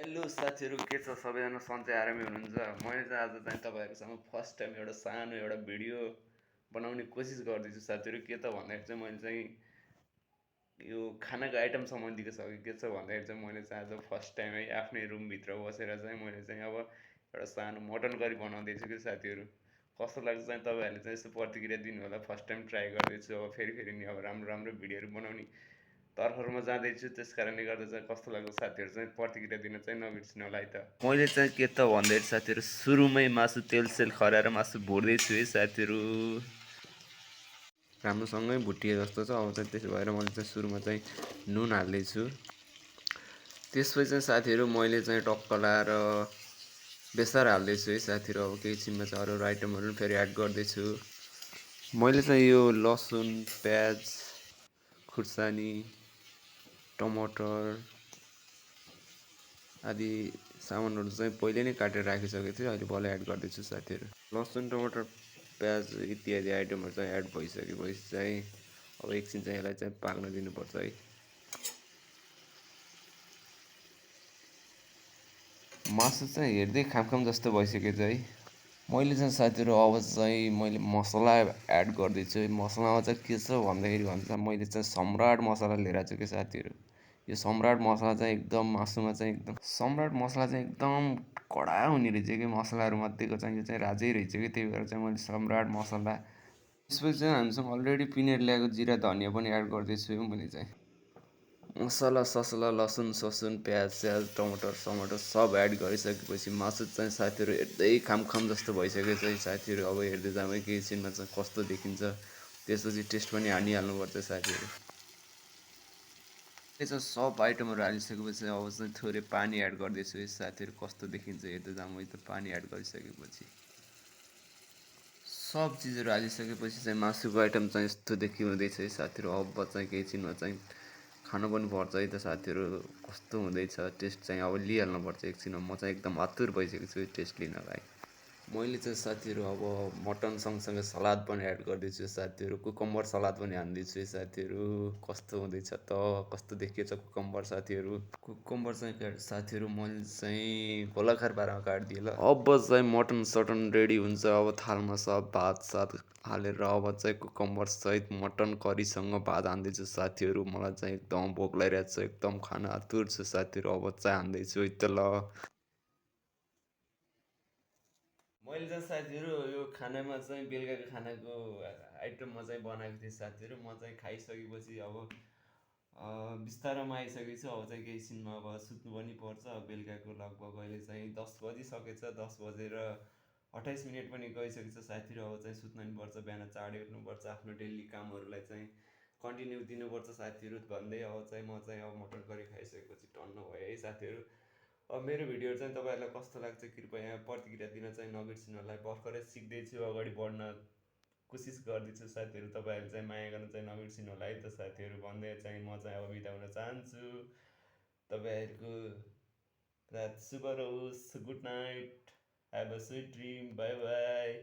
Hello साथीहरू, के छ? सबैजना सन्चै आरामै हुनुहुन्छ? मैले चाहिँ आज चाहिँ तपाईँहरूसँग फर्स्ट टाइम एउटा सानो एउटा भिडियो बनाउने कोसिस गर्दैछु साथीहरू। के त भन्दाखेरि चाहिँ मैले चाहिँ यो खानाको आइटम सम्बन्धीको छ कि के छ भन्दाखेरि चाहिँ मैले चाहिँ आज फर्स्ट टाइम है आफ्नै रुमभित्र बसेर चाहिँ मैले चाहिँ अब एउटा सानो मटन करी बनाउँदैछु कि साथीहरू। कस्तो लाग्छ चाहिँ तपाईँहरूले चाहिँ यस्तो प्रतिक्रिया दिनु होला। फर्स्ट टाइम ट्राई गर्दैछु, अब फेरि नि अब राम्रो राम्रो भिडियोहरू बनाउने तर्फमा जाँदैछु। त्यस कारणले गर्दा चाहिँ कस्तो लाग्छ साथीहरू चाहिँ प्रतिक्रिया दिन चाहिँ नबिर्सिनु होला है त। मैले चाहिँ के त भन्दाखेरि साथीहरू सुरुमै मासु तेलसेल खऱ्याएर मासु भुट्दैछु है साथीहरू। राम्रोसँगै भुटिए जस्तो छ। अब चाहिँ त्यसो भएर मैले चाहिँ सुरुमा चाहिँ नुन हाल्दैछु। त्यसपछि चाहिँ साथीहरू मैले चाहिँ टक्क लाएर बेसार हाल्दैछु है साथीहरू। अब केही छिनमा चाहिँ अरू आइटमहरू पनि फेरि एड गर्दैछु। मैले चाहिँ यो लसुन, प्याज, खुर्सानी, टमाटर आदि सामानहरू चाहिँ पहिले नै काटेर राखिसकेको थिएँ। अहिले बल्ल एड गर्दैछु साथीहरू। लसुन, टमाटर, प्याज इत्यादि आइटमहरू चाहिँ एड भइसकेपछि चाहिँ अब एकछिन चाहिँ यसलाई चाहिँ पाक्न दिनुपर्छ है। मासु चाहिँ हेर्दै खाम जस्तो भइसकेको छ है। मैले चाहिँ साथीहरू अब चाहिँ मैले मसला एड गर्दैछु। मसलामा चाहिँ के छ भन्दाखेरि मैले चाहिँ सम्राट मसला लिएर आएको छु कि साथीहरू। यो सम्राट मसला चाहिँ एकदम मासुमा चाहिँ एकदम सम्राट मसला चाहिँ एकदम कडा हुने रहेछ कि मसलाहरू मध्येको चाहिँ यो चाहिँ राजै रहेछ कि, त्यही भएर चाहिँ मैले सम्राट मसला। त्यसपछि चाहिँ हामीसँग अलरेडी पिनेर ल्याएको जिरा धनियाँ पनि एड गर्दैछु मैले चाहिँ। मसला ससला लसुन ससुन प्याज स्याज टमाटर समाटर सब एड गरिसकेपछि मासु चाहिँ साथीहरू हेर्दै खाम जस्तो भइसकेको छ है साथीहरू। अब हेर्दै जामै केही छिनमा चाहिँ कस्तो देखिन्छ, त्यसपछि टेस्ट पनि हानिहाल्नुपर्छ साथीहरू। त्यो चाहिँ सब आइटमहरू हालिसकेपछि अब चाहिँ थोरै पानी एड गर्दैछु है साथीहरू। कस्तो देखिन्छ हेर्दै जामै त पानी एड गरिसकेपछि। सब चिजहरू हालिसकेपछि चाहिँ मासुको आइटम चाहिँ यस्तो देखिँदैछ है साथीहरू। अब चाहिँ केही छिनमा चाहिँ खानु पनि पर्छ है त साथीहरू। कस्तो हुँदैछ टेस्ट चाहिँ अब लिइहाल्नुपर्छ एकछिनमा। म चाहिँ एकदम आतुर भइसकेको छु टेस्ट लिनलाई। मैले चाहिँ साथीहरू अब मटन सँगसँगै सलाद पनि एड गर्दैछु साथीहरू। कुकम्बर सलाद पनि हान्दैछु है साथीहरू। कस्तो हुँदैछ त, कस्तो देखिएछ कुकम्बर साथीहरू। कुकम्बर चाहिँ साथीहरू मैले चाहिँ गोलाकार पारामा काटिदिएँ ल। अब चाहिँ मटन सटन रेडी हुन्छ। अब थालमा सब भात सात हालेर अब चाहिँ कुकम्बर सहित मटन करीसँग भात हान्दैछु साथीहरू। मलाई चाहिँ एकदम भोक लागिरहेको छ, एकदम खान आतुर छु साथीहरू। अब चाहिँ हान्दैछु है त ल। मैले चाहिँ साथीहरू यो खानामा चाहिँ बेलुकाको खानाको आइटममा चाहिँ बनाएको थिएँ साथीहरू। म चाहिँ खाइसकेपछि अब बिस्तारोमा आइसकेको छु। अब चाहिँ केही छिनमा अब सुत्नु पनि पर्छ। बेलुकाको लगभग अहिले चाहिँ 10 बजिसकेछ। 10 बजेर 28 मिनट पनि गइसकेको छ साथीहरू। अब चाहिँ सुत्नु पनि पर्छ, बिहान चाँडै उठ्नुपर्छ, आफ्नो डेली कामहरूलाई चाहिँ कन्टिन्यू दिनुपर्छ साथीहरू भन्दै अब चाहिँ म चाहिँ अब मटन करी खाइसकेपछि टन्न भयो है साथीहरू। अब मेरो भिडियोहरू चाहिँ तपाईँहरूलाई कस्तो लाग्छ कृपया प्रतिक्रिया दिन चाहिँ नबिर्सिनु होला। भर्खरै सिक्दैछु, अगाडि बढ्न कोसिस गर्दैछु साथीहरू। तपाईँहरूले चाहिँ माया गर्न चाहिँ नबिर्सिनु होला है त साथीहरू भन्दै चाहिँ म चाहिँ अब बिदा हुन चाहन्छु। तपाईँहरूको रात शुभ रहोस्। Good night, have a sweet dream, by by.